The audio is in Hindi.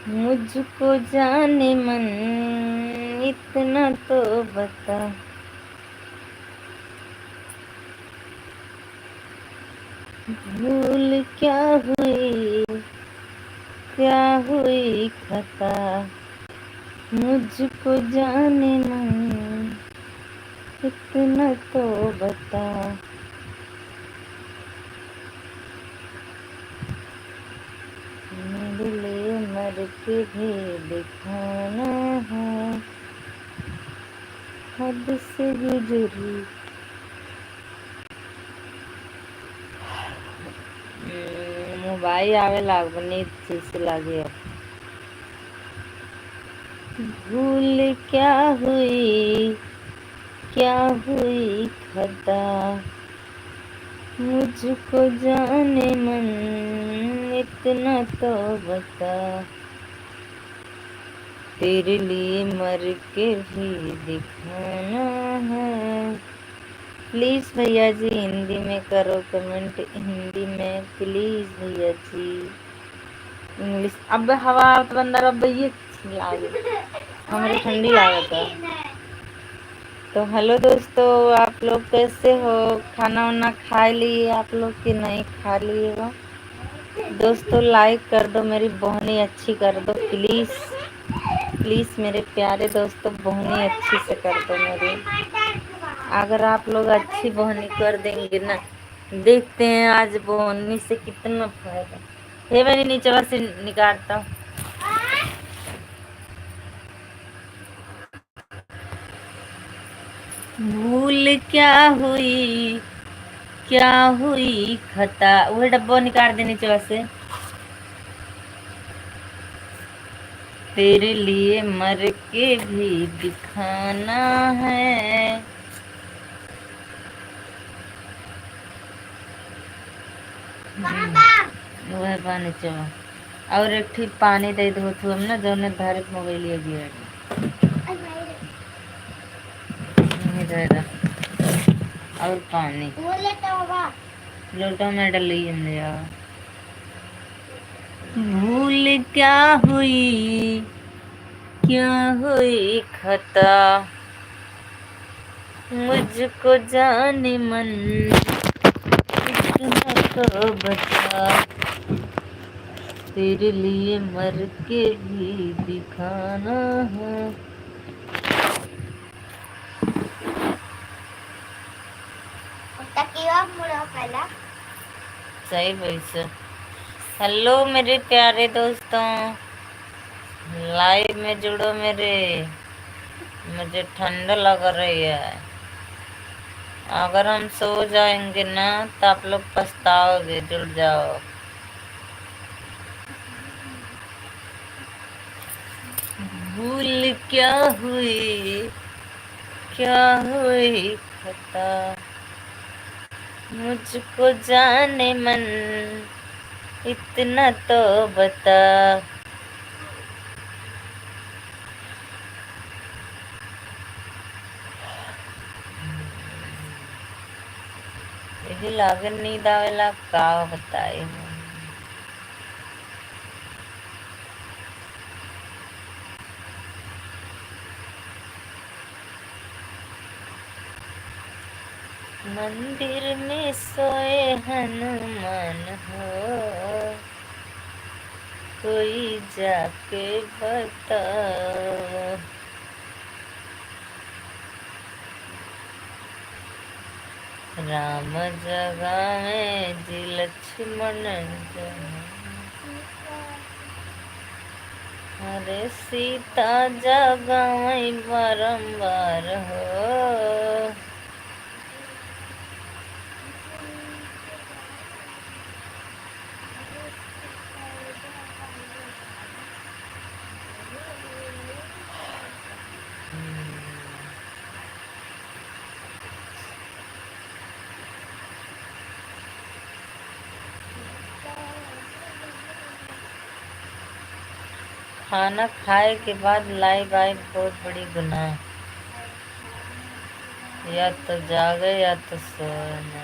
मुझको जाने मन इतना तो बता। भूल क्या हुई खता। मुझको जाने मन इतना तो बता। मेरे लिए मर के भी दिखाना है, हद से गुजरी। मोबाइल आवे लाग बनी चीज लागे। भूल क्या हुई खता। मुझको जाने मन इतना तो बता। तेरे लिए मर के भी दिखाना है। प्लीज भैया जी हिंदी में करो कमेंट, हिंदी में प्लीज भैया जी। इंग्लिश अब हवा तो अंदर अब ये लागे हमारे ठंडी लागत है। तो हेलो दोस्तों, आप लोग कैसे हो? खाना वाना खा लिए आप लोग कि नहीं खा लिए हो? दोस्तों लाइक कर दो, मेरी बोहनी अच्छी कर दो प्लीज प्लीज। मेरे प्यारे दोस्तों बोहनी अच्छी से कर दो मेरी। अगर आप लोग अच्छी बोहनी कर देंगे ना, देखते हैं आज बोहनी से कितना फायदा। ये मैंने नीचे से निकालता हूँ। भूल क्या हुई खता। वो डब्बा निकाल दे नीचे से। तेरे लिए मर के भी दिखाना है। वह पानी चवा और एक ठीक पानी दे दो तू हम ना जो ने धारे मोबाइल लिए गया दे दो और पानी लोटा में डली अंदर। भूल क्या हुई खता। मुझको जाने मन इतना तो बता। तेरे लिए मर के भी दिखाना है। सही वैसे। हेलो मेरे प्यारे दोस्तों, लाइव में जुड़ो मेरे। मुझे ठंड लग रही है। अगर हम सो जाएंगे ना तो आप लोग पछताओगे। जुड़ जाओ। भूल क्या हुई खता। मुझको जाने मन इतना तो बता। यही लागन नींद आवेला का बताए। मंदिर में सोए हनुमान हो, कोई जाके बता। राम जगह में जी लक्ष्मण अरे सीता जगह बारंबार हो। खाना खाए के बाद लाइव आई बहुत बड़ी गुनाह। या तो जागे या तो सोए।